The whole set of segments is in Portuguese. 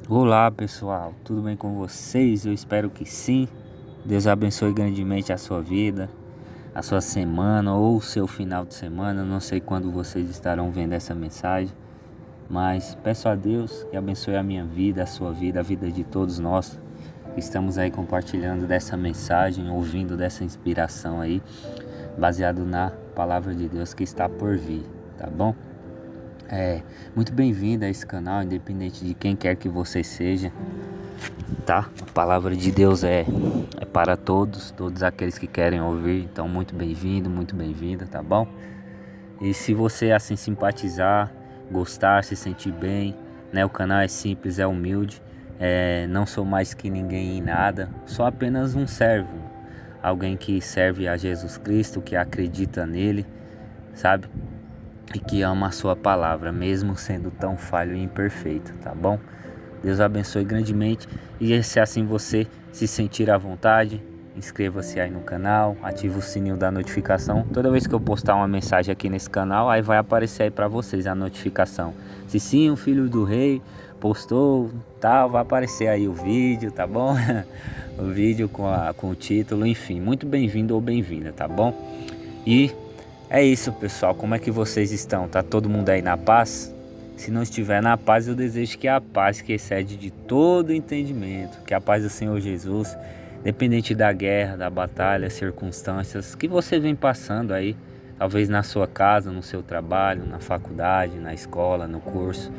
Olá pessoal, tudo bem com vocês? Eu espero que sim. Deus abençoe grandemente a sua vida, a sua semana ou o seu final de semana. Não sei quando vocês estarão vendo essa mensagem, mas peço a Deus que abençoe a minha vida, a sua vida, a vida de todos nós. Estamos aí compartilhando dessa mensagem, ouvindo dessa inspiração aí, baseado na palavra de Deus que está por vir, tá bom? Muito bem-vindo a esse canal, independente de quem quer que você seja, tá? A palavra de Deus é para todos aqueles que querem ouvir. Então, muito bem-vindo, muito bem-vinda, tá bom? E se você assim simpatizar, gostar, se sentir bem, né? O canal é simples, é humilde, não sou mais que ninguém em nada, sou apenas um servo, alguém que serve a Jesus Cristo, que acredita nele, sabe? E que ama a sua palavra, mesmo sendo tão falho e imperfeito, tá bom? Deus abençoe grandemente. E se assim você se sentir à vontade, inscreva-se aí no canal, ative o sininho da notificação. Toda vez que eu postar uma mensagem aqui nesse canal, aí vai aparecer aí para vocês a notificação. Se sim, o filho do rei postou, tal, vai aparecer aí o vídeo, tá bom? O vídeo com o título, enfim. Muito bem-vindo ou bem-vinda, tá bom? E é isso, pessoal. Como é que vocês estão? Tá todo mundo aí na paz? Se não estiver na paz, eu desejo que a paz que excede de todo entendimento, que a paz do Senhor Jesus, independente da guerra, da batalha, circunstâncias que você vem passando aí, talvez na sua casa, no seu trabalho, na faculdade, na escola, no curso,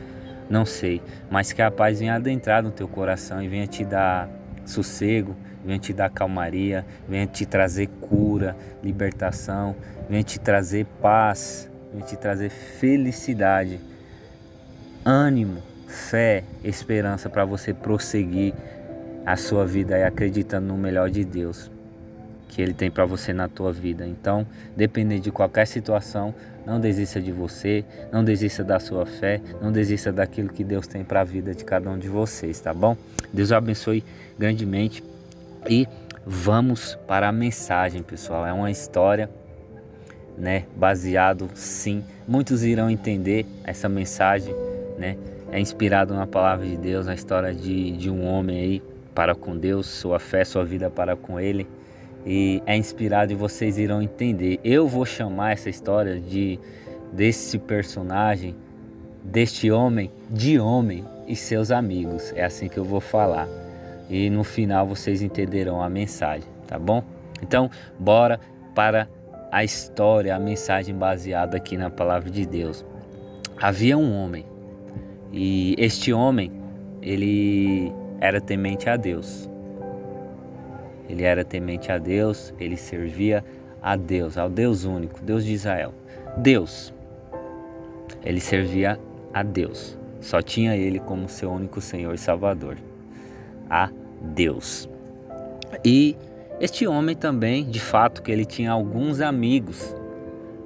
não sei, mas que a paz venha adentrar no teu coração e venha te dar sossego, venha te dar calmaria, venha te trazer cura, libertação, venha te trazer paz, venha te trazer felicidade, ânimo, fé, esperança para você prosseguir a sua vida aí acreditando no melhor de Deus que Ele tem para você na tua vida. Então, dependendo de qualquer situação, não desista de você, não desista da sua fé, não desista daquilo que Deus tem para a vida de cada um de vocês, tá bom? Deus abençoe grandemente e vamos para a mensagem, pessoal. É uma história, né, baseado, sim, muitos irão entender essa mensagem, né? É inspirado na palavra de Deus, na história de um homem aí para com Deus, sua fé, sua vida para com Ele. E é inspirado e vocês irão entender. Eu vou chamar essa história desse personagem, deste homem, de homem e seus amigos. É assim que eu vou falar. E no final vocês entenderão a mensagem, tá bom? Então, bora para a história, a mensagem baseada aqui na palavra de Deus. Havia um homem, e este homem, ele era temente a Deus. Ele era temente a Deus, ele servia a Deus, ao Deus único, Deus de Israel. Deus, ele servia a Deus, só tinha ele como seu único Senhor e Salvador, a Deus. E este homem também, de fato, que ele tinha alguns amigos.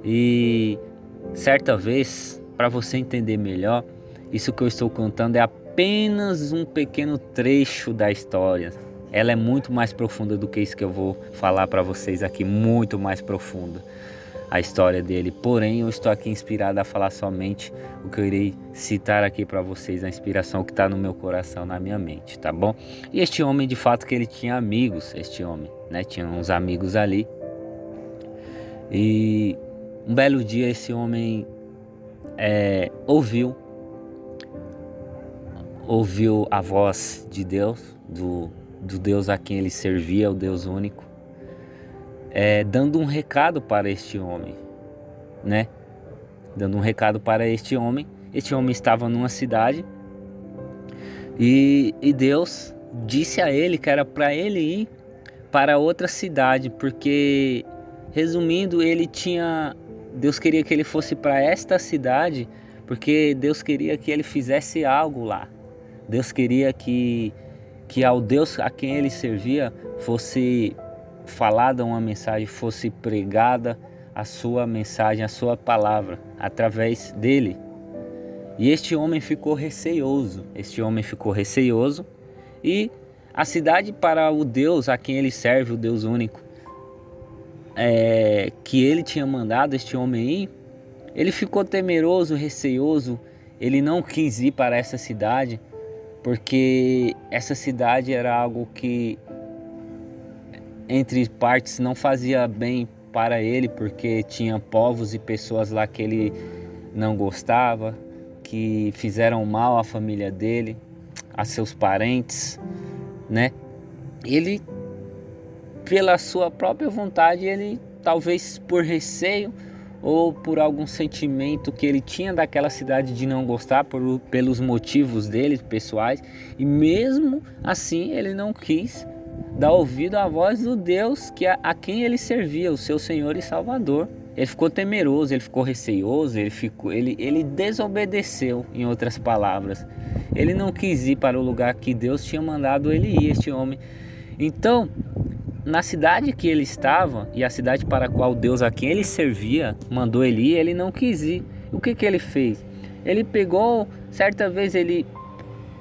E certa vez, para você entender melhor, isso que eu estou contando é apenas um pequeno trecho da história. Ela é muito mais profunda do que isso que eu vou falar para vocês aqui, muito mais profunda a história dele. Porém, eu estou aqui inspirado a falar somente o que eu irei citar aqui para vocês, a inspiração que está no meu coração, na minha mente, tá bom? E este homem, de fato, que ele tinha amigos, este homem, né? Tinha uns amigos ali. E um belo dia esse homem ouviu a voz de Deus, do Deus a quem ele servia, o Deus único, dando um recado para este homem, né? Dando um recado para este homem. Este homem estava numa cidade e Deus disse a ele que era para ele ir para outra cidade, porque, resumindo, Deus queria que ele fosse para esta cidade, porque Deus queria que ele fizesse algo lá. Deus queria que ao Deus a quem ele servia fosse falada uma mensagem, fosse pregada a sua mensagem, a sua palavra, através dele. E este homem ficou receoso, e a cidade, para o Deus a quem ele serve, o Deus único, que ele tinha mandado este homem ir, ele ficou temeroso, receoso, ele não quis ir para essa cidade, porque essa cidade era algo que, entre partes, não fazia bem para ele, porque tinha povos e pessoas lá que ele não gostava, que fizeram mal à família dele, a seus parentes, né? Ele, pela sua própria vontade, ele talvez por receio ou por algum sentimento que ele tinha daquela cidade de não gostar, pelos motivos dele pessoais, e mesmo assim ele não quis dar ouvido à voz do Deus a quem ele servia, o seu Senhor e Salvador. Ele ficou temeroso, ele ficou receioso, ele desobedeceu, em outras palavras. Ele não quis ir para o lugar que Deus tinha mandado ele ir, este homem. Então, na cidade que ele estava e a cidade para a qual Deus a quem ele servia mandou ele ir, ele não quis ir. O que ele fez? Ele pegou, certa vez ele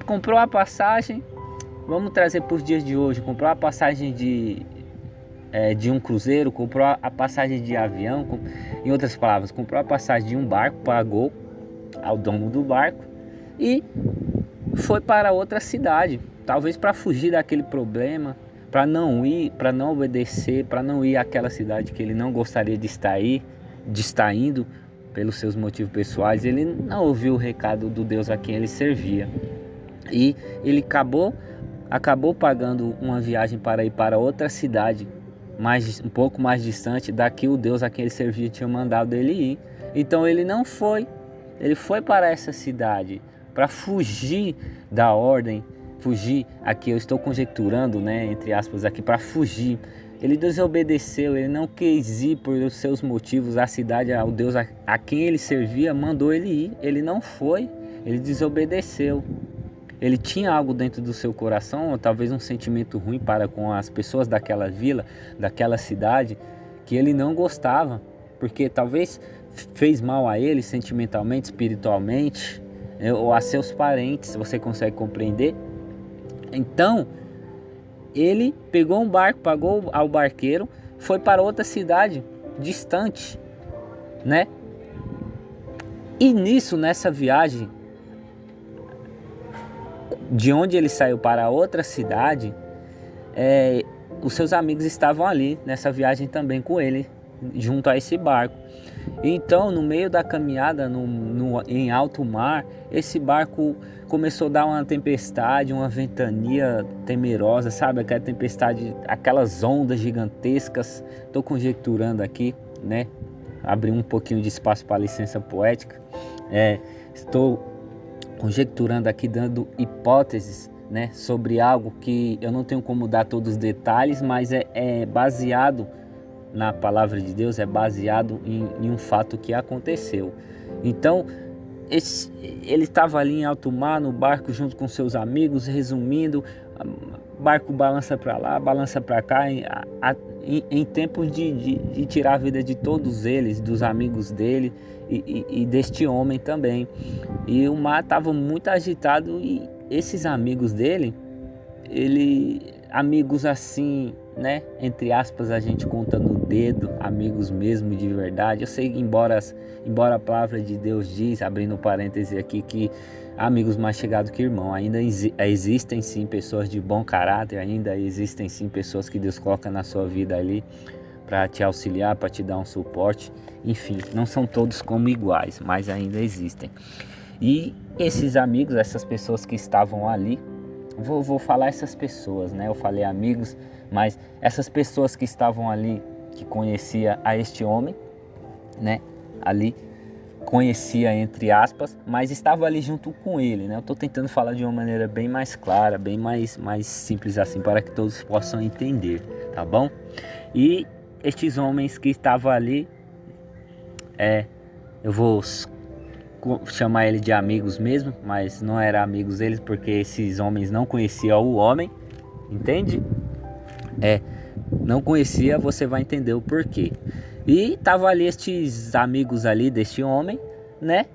comprou a passagem, vamos trazer para os dias de hoje, comprou a passagem de um cruzeiro, comprou a passagem de avião, em outras palavras, comprou a passagem de um barco, pagou ao dono do barco e foi para outra cidade, talvez para fugir daquele problema, para não ir, para não obedecer, para não ir àquela cidade que ele não gostaria de estar indo pelos seus motivos pessoais. Ele não ouviu o recado do Deus a quem ele servia e ele acabou pagando uma viagem para ir para outra cidade, um pouco mais distante daqui o Deus a quem ele servia tinha mandado ele ir. Então ele não foi, ele foi para essa cidade para fugir da ordem, fugir, aqui eu estou conjecturando, né, entre aspas aqui, para fugir. Ele desobedeceu, ele não quis ir por os seus motivos, a cidade, ao Deus a quem ele servia mandou ele ir, ele não foi, ele desobedeceu. Ele tinha algo dentro do seu coração, ou talvez um sentimento ruim para com as pessoas daquela vila, daquela cidade, que ele não gostava, porque talvez fez mal a ele sentimentalmente, espiritualmente, ou a seus parentes. Você consegue compreender? Então, ele pegou um barco, pagou ao barqueiro, foi para outra cidade distante, né? E nessa viagem, de onde ele saiu para outra cidade, os seus amigos estavam ali nessa viagem também com ele, junto a esse barco. Então, no meio da caminhada em alto mar, esse barco começou a dar uma tempestade, uma ventania temerosa, sabe? Aquela tempestade, aquelas ondas gigantescas. Estou conjecturando aqui, né? Abri um pouquinho de espaço para licença poética. Estou conjecturando aqui, dando hipóteses, né, sobre algo que eu não tenho como dar todos os detalhes, mas é baseado na palavra de Deus, é baseado em um fato que aconteceu. Então, ele estava ali em alto mar, no barco, junto com seus amigos, resumindo, o barco balança para lá, balança para cá, em tempos de tirar a vida de todos eles, dos amigos dele e deste homem também. E o mar estava muito agitado e esses amigos dele, amigos assim, né, entre aspas, a gente conta no dedo, amigos mesmo de verdade. Eu sei que embora a palavra de Deus diz, abrindo parêntese aqui, que amigos mais chegados que irmão, ainda existem sim pessoas de bom caráter, ainda existem sim pessoas que Deus coloca na sua vida ali para te auxiliar, para te dar um suporte. Enfim, não são todos como iguais, mas ainda existem. E esses amigos, essas pessoas que estavam ali, vou falar essas pessoas, né? Eu falei amigos, mas essas pessoas que estavam ali, que conhecia a este homem, né? Ali, conhecia entre aspas, mas estava ali junto com ele, né? Eu estou tentando falar de uma maneira bem mais clara, bem mais simples assim, para que todos possam entender, tá bom? E estes homens que estavam ali, eu vou chamar ele de amigos mesmo, mas não eram amigos deles, porque esses homens não conheciam o homem, entende? Não conhecia, você vai entender o porquê. E tava ali estes amigos ali deste homem, né?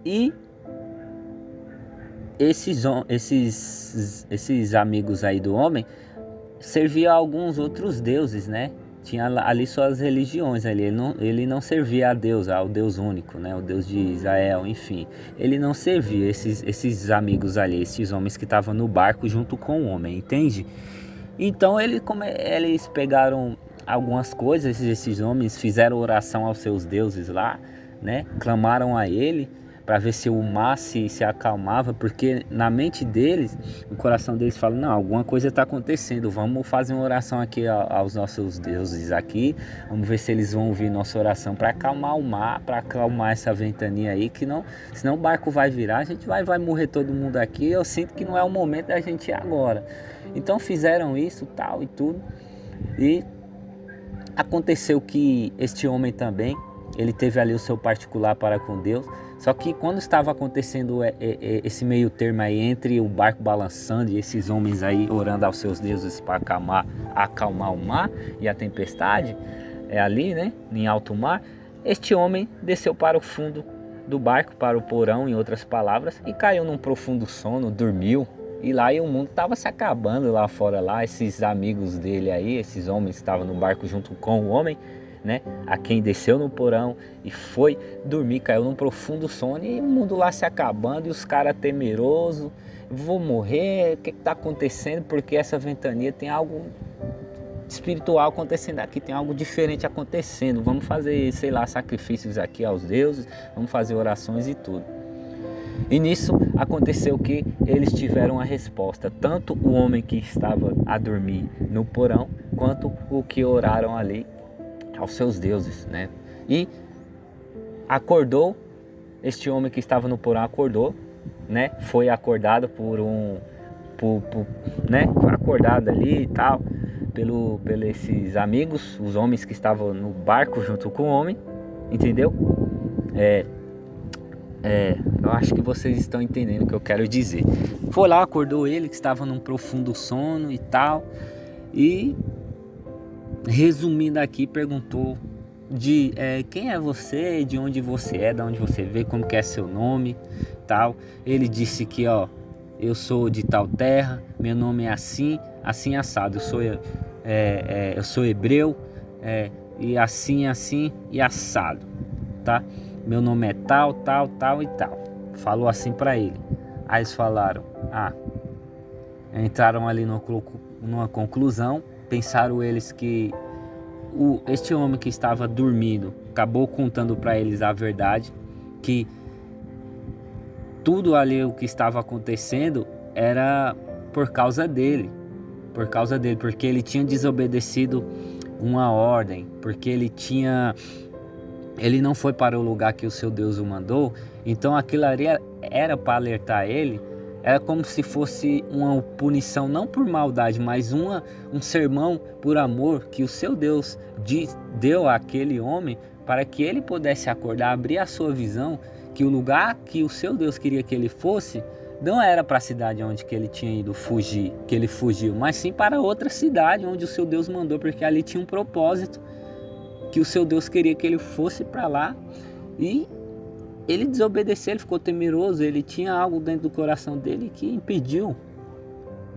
E esses amigos aí do homem serviam a alguns outros deuses, né? tinha ali suas religiões ali. Ele não servia a Deus, ao Deus único, né? O Deus de Israel, enfim. Ele não servia esses amigos ali, esses homens que estavam no barco junto com o homem, entende? Então eles pegaram algumas coisas, esses homens fizeram oração aos seus deuses lá, né? Clamaram a ele para ver se o mar se acalmava, porque na mente deles, o coração deles fala, não, alguma coisa está acontecendo, vamos fazer uma oração aqui aos nossos deuses aqui, vamos ver se eles vão ouvir nossa oração para acalmar o mar, para acalmar essa ventania aí, que não, senão o barco vai virar, a gente vai morrer todo mundo aqui, eu sinto que não é o momento da gente ir agora. Então fizeram isso, tal e tudo, e aconteceu que este homem também, ele teve ali o seu particular para com Deus. Só que quando estava acontecendo esse meio termo aí entre o barco balançando e esses homens aí orando aos seus deuses para acalmar o mar e a tempestade, ali, né, em alto mar, este homem desceu para o fundo do barco, para o porão, em outras palavras, e caiu num profundo sono, dormiu. E lá o mundo estava se acabando lá fora, lá esses amigos dele aí, esses homens que estavam no barco junto com o homem, né, a quem desceu no porão e foi dormir, caiu num profundo sono, e o mundo lá se acabando, e os caras temerosos, vou morrer, o que está acontecendo? Porque essa ventania tem algo espiritual acontecendo aqui, tem algo diferente acontecendo, vamos fazer, sei lá, sacrifícios aqui aos deuses, vamos fazer orações e tudo. E nisso aconteceu que eles tiveram a resposta, tanto o homem que estava a dormir no porão, quanto o que oraram ali aos seus deuses, né? E acordou, este homem que estava no porão acordou, né? Foi acordado né? Foi acordado ali e tal, pelos esses amigos, os homens que estavam no barco junto com o homem, entendeu? Eu acho que vocês estão entendendo o que eu quero dizer. Foi lá, acordou ele, que estava num profundo sono e tal, e resumindo aqui, perguntou de quem é você, de onde você é, de onde você veio, como que é seu nome, tal. Ele disse que, eu sou de tal terra, meu nome é assim, assim assado, eu sou hebreu, e assim e assado, tá? Meu nome é tal, tal, tal e tal. Falou assim para ele. Aí eles falaram, entraram ali numa conclusão. Pensaram eles que este homem que estava dormindo acabou contando para eles a verdade, que tudo ali o que estava acontecendo era por causa dele, porque ele tinha desobedecido uma ordem, porque ele não foi para o lugar que o seu Deus o mandou. Então aquilo ali era para alertar ele. Era como se fosse uma punição, não por maldade, mas um sermão por amor que o seu Deus deu àquele homem, para que ele pudesse acordar, abrir a sua visão, que o lugar que o seu Deus queria que ele fosse não era para a cidade onde que ele tinha ido fugir, que ele fugiu, mas sim para outra cidade onde o seu Deus mandou, porque ali tinha um propósito, que o seu Deus queria que ele fosse para lá. E ele desobedeceu, ele ficou temeroso, ele tinha algo dentro do coração dele que impediu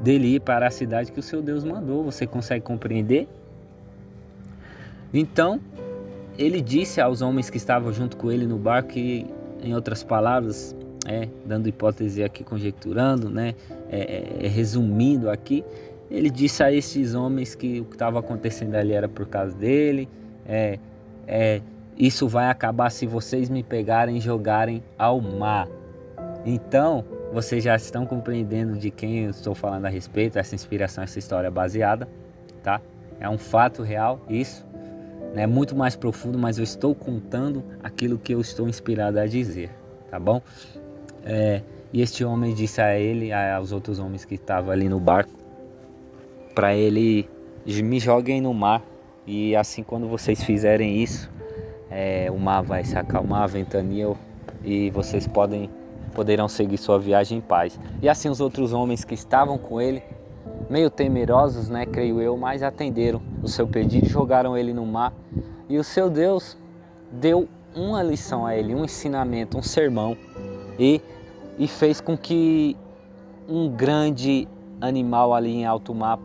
dele ir para a cidade que o seu Deus mandou. Você consegue compreender? Então, ele disse aos homens que estavam junto com ele no barco, que, em outras palavras, dando hipótese aqui, conjecturando, né, resumindo aqui, ele disse a esses homens que o que estava acontecendo ali era por causa dele, isso vai acabar se vocês me pegarem e jogarem ao mar. Então, vocês já estão compreendendo de quem eu estou falando a respeito, essa inspiração, essa história baseada, tá? É um fato real, isso. É muito mais profundo, mas eu estou contando aquilo que eu estou inspirado a dizer, tá bom? E este homem disse a ele, aos outros homens que estavam ali no barco, para ele, me joguem no mar, e assim quando vocês fizerem isso, o mar vai se acalmar, a ventania, e vocês poderão seguir sua viagem em paz. E assim os outros homens que estavam com ele, meio temerosos, né, creio eu, mas atenderam o seu pedido e jogaram ele no mar. E o seu Deus deu uma lição a ele, um ensinamento, um sermão, e fez com que um grande animal ali em alto mar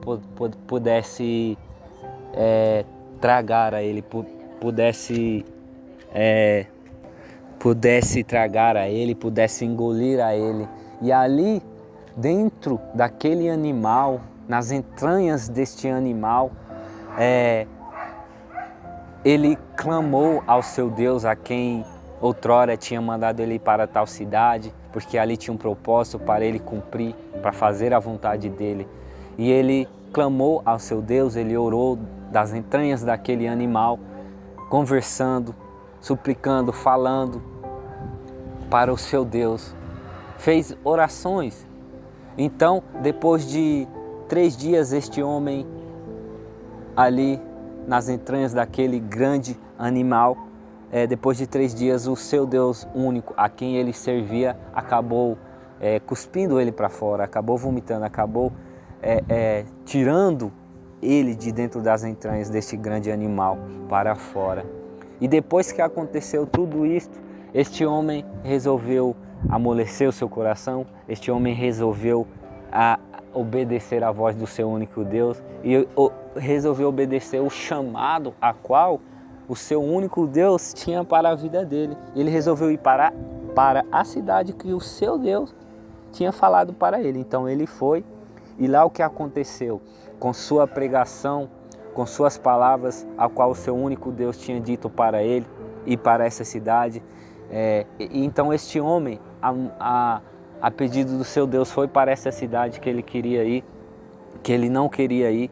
pudesse tragar a ele, pudesse tragar a ele, pudesse engolir a ele. E ali, dentro daquele animal, nas entranhas deste animal, ele clamou ao seu Deus, a quem outrora tinha mandado ele ir para tal cidade, porque ali tinha um propósito para ele cumprir, para fazer a vontade dele. E ele clamou ao seu Deus, ele orou das entranhas daquele animal, conversando, suplicando, falando para o seu Deus. Fez orações. Então, depois de 3 dias, este homem ali nas entranhas daquele grande animal, depois de 3 dias, o seu Deus único, a quem ele servia, acabou cuspindo ele para fora, acabou vomitando, acabou tirando ele de dentro das entranhas deste grande animal para fora. E depois que aconteceu tudo isto, este homem resolveu amolecer o seu coração, este homem resolveu obedecer à voz do seu único Deus e resolveu obedecer o chamado a qual o seu único Deus tinha para a vida dele. Ele resolveu ir para a cidade que o seu Deus tinha falado para ele. Então ele foi, e lá o que aconteceu? Com sua pregação, com suas palavras, a qual o seu único Deus tinha dito para ele e para essa cidade. Então este homem, a pedido do seu Deus, foi para essa cidade que ele queria ir, que ele não queria ir,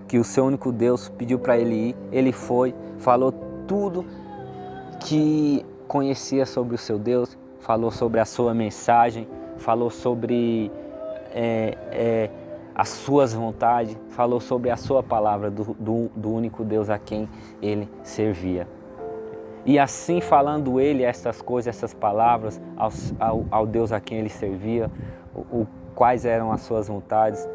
que o seu único Deus pediu para ele ir. Ele foi, falou tudo que conhecia sobre o seu Deus, falou sobre a sua mensagem, falou sobre as suas vontades, falou sobre a sua palavra do único Deus a quem ele servia. E assim, falando ele essas coisas, essas palavras ao Deus a quem ele servia, quais eram as suas vontades,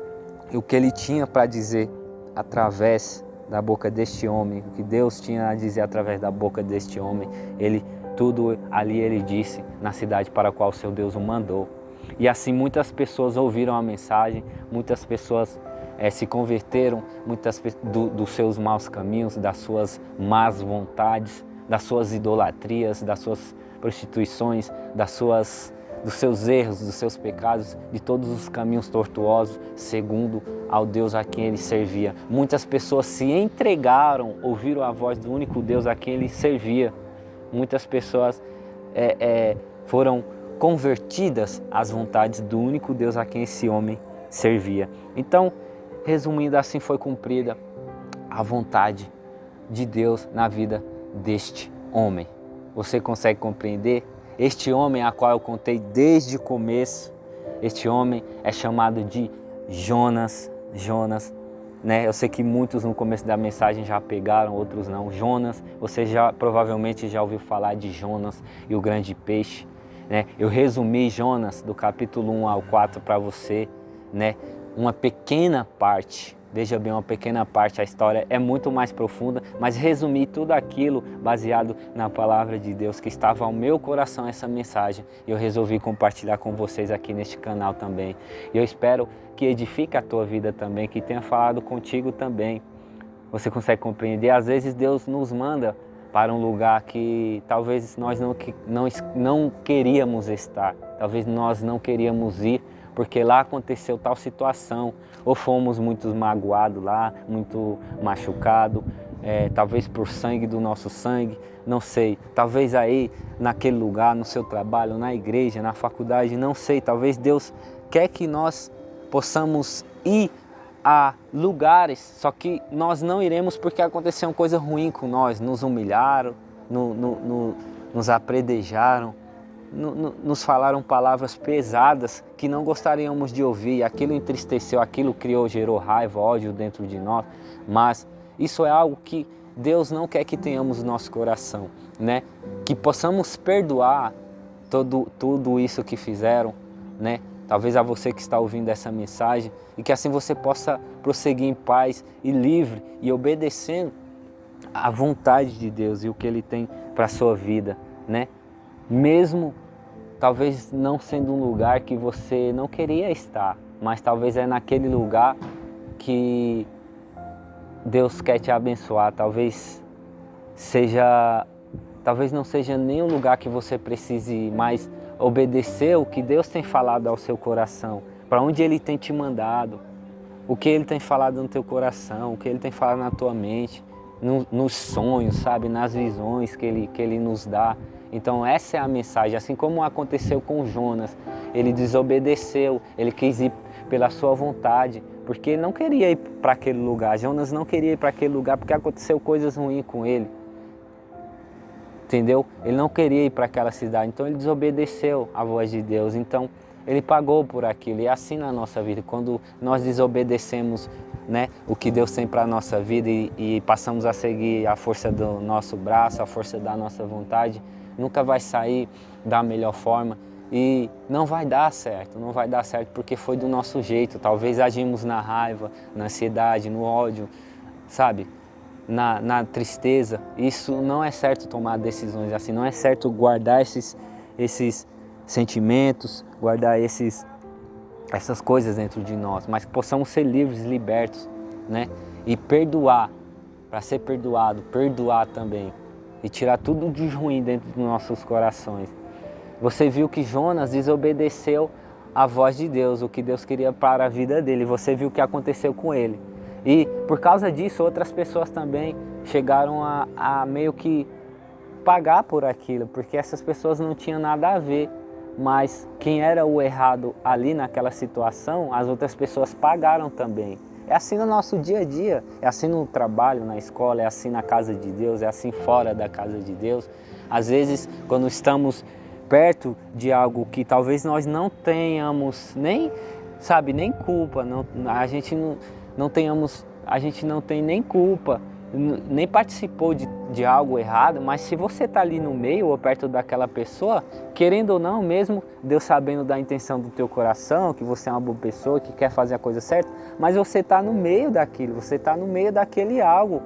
e o que ele tinha para dizer através da boca deste homem, o que Deus tinha a dizer através da boca deste homem, tudo ali ele disse na cidade para a qual o seu Deus o mandou. E assim muitas pessoas ouviram a mensagem, muitas pessoas se converteram, muitas dos seus maus caminhos, das suas más vontades, das suas idolatrias, das suas prostituições, dos seus erros, dos seus pecados, de todos os caminhos tortuosos, segundo ao Deus a quem ele servia. Muitas pessoas se entregaram, ouviram a voz do único Deus a quem ele servia. Muitas pessoas foram convertidas às vontades do único Deus a quem esse homem servia. Então, resumindo, assim foi cumprida a vontade de Deus na vida deste homem. Você consegue compreender? Este homem a qual eu contei desde o começo, este homem é chamado de Jonas, né? Eu sei que muitos no começo da mensagem já pegaram, outros não. Jonas, você provavelmente já ouviu falar de Jonas e o grande peixe, né? Eu resumi Jonas do capítulo 1 ao 4 para você, né? Uma pequena parte, veja bem, uma pequena parte, a história é muito mais profunda, mas resumi tudo aquilo baseado na palavra de Deus que estava ao meu coração, essa mensagem, e eu resolvi compartilhar com vocês aqui neste canal também. E eu espero que edifique a tua vida também, que tenha falado contigo também. Você consegue compreender? Às vezes Deus nos manda para um lugar que talvez nós não queríamos estar, talvez nós não queríamos ir, porque lá aconteceu tal situação, ou fomos muito magoados lá, muito machucados, talvez por sangue do nosso sangue, não sei, talvez aí naquele lugar, no seu trabalho, na igreja, na faculdade, não sei, talvez Deus quer que nós possamos ir a lugares, só que nós não iremos porque aconteceu uma coisa ruim com nós, nos humilharam, nos apredejaram, nos falaram palavras pesadas que não gostaríamos de ouvir, aquilo entristeceu, aquilo gerou raiva, ódio dentro de nós, mas isso é algo que Deus não quer que tenhamos no nosso coração, né? Que possamos perdoar tudo isso que fizeram, né? Talvez a você que está ouvindo essa mensagem, e que assim você possa prosseguir em paz e livre e obedecendo à vontade de Deus e o que Ele tem para a sua vida, né? Mesmo talvez não sendo um lugar que você não queria estar, mas talvez é naquele lugar que Deus quer te abençoar, talvez não seja nem o lugar que você precise ir, mas obedecer o que Deus tem falado ao seu coração, para onde Ele tem te mandado, o que Ele tem falado no teu coração, o que Ele tem falado na tua mente, nos sonhos, sabe, nas visões que Ele nos dá. Então essa é a mensagem, assim como aconteceu com Jonas, ele desobedeceu, ele quis ir pela sua vontade, porque ele não queria ir para aquele lugar. Jonas não queria ir para aquele lugar porque aconteceu coisas ruins com ele. Entendeu? Ele não queria ir para aquela cidade, então ele desobedeceu à voz de Deus. Então ele pagou por aquilo. E é assim na nossa vida, quando nós desobedecemos, né, o que Deus tem para a nossa vida e passamos a seguir a força do nosso braço, a força da nossa vontade, nunca vai sair da melhor forma. E não vai dar certo porque foi do nosso jeito. Talvez agimos na raiva, na ansiedade, no ódio, sabe? Na tristeza. Isso não é certo tomar decisões assim, não é certo guardar esses sentimentos, guardar essas coisas dentro de nós, mas que possamos ser livres, libertos, né? E perdoar, para ser perdoado, perdoar também. E tirar tudo de ruim dentro dos nossos corações. Você viu que Jonas desobedeceu à voz de Deus, o que Deus queria para a vida dele. Você viu o que aconteceu com ele. E por causa disso, outras pessoas também chegaram a meio que pagar por aquilo, porque essas pessoas não tinham nada a ver. Mas quem era o errado ali naquela situação, as outras pessoas pagaram também. É assim no nosso dia a dia, é assim no trabalho, na escola, é assim na casa de Deus, é assim fora da casa de Deus. Às vezes, quando estamos perto de algo que talvez nós não tenhamos nem culpa, a gente não tem nem culpa, nem participou de algo errado, mas se você está ali no meio ou perto daquela pessoa, querendo ou não, mesmo Deus sabendo da intenção do teu coração, que você é uma boa pessoa, que quer fazer a coisa certa, mas você está no meio daquilo, você está no meio daquele algo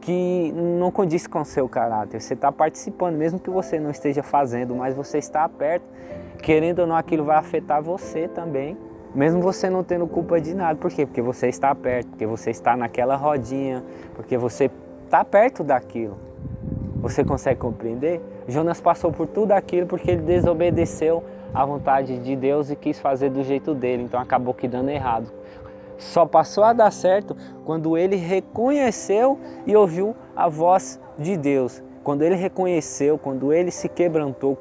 que não condiz com o seu caráter. Você está participando, mesmo que você não esteja fazendo, mas você está perto, querendo ou não, aquilo vai afetar você também. Mesmo você não tendo culpa de nada. Por quê? Porque você está perto, porque você está naquela rodinha, porque você está perto daquilo. Você consegue compreender? Jonas passou por tudo aquilo porque ele desobedeceu à vontade de Deus e quis fazer do jeito dele, então acabou que dando errado. Só passou a dar certo quando ele reconheceu e ouviu a voz de Deus. Quando ele reconheceu, quando ele se quebrantou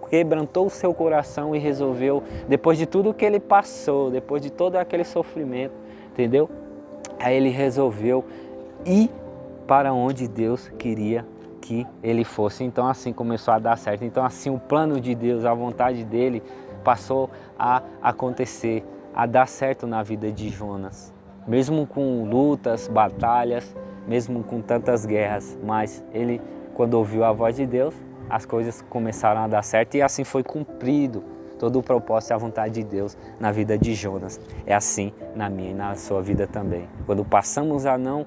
o seu coração e resolveu, depois de tudo que ele passou, depois de todo aquele sofrimento, entendeu? Aí ele resolveu ir para onde Deus queria que ele fosse. Então assim começou a dar certo. Então assim o plano de Deus, a vontade dele passou a acontecer, a dar certo na vida de Jonas. Mesmo com lutas, batalhas, mesmo com tantas guerras, mas ele, quando ouviu a voz de Deus, as coisas começaram a dar certo e assim foi cumprido todo o propósito e a vontade de Deus na vida de Jonas. É assim na minha e na sua vida também. Quando passamos a não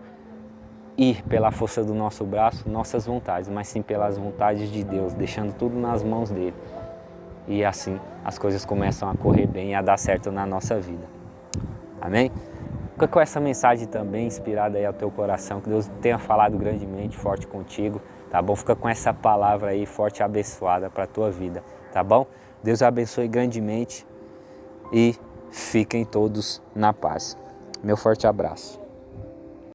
ir pela força do nosso braço, nossas vontades, mas sim pelas vontades de Deus, deixando tudo nas mãos dele. E assim as coisas começam a correr bem e a dar certo na nossa vida. Amém? Fica com essa mensagem também inspirada aí ao teu coração, que Deus tenha falado grandemente, forte contigo, tá bom? Fica com essa palavra aí forte e abençoada para a tua vida, tá bom? Deus abençoe grandemente e fiquem todos na paz. Meu forte abraço.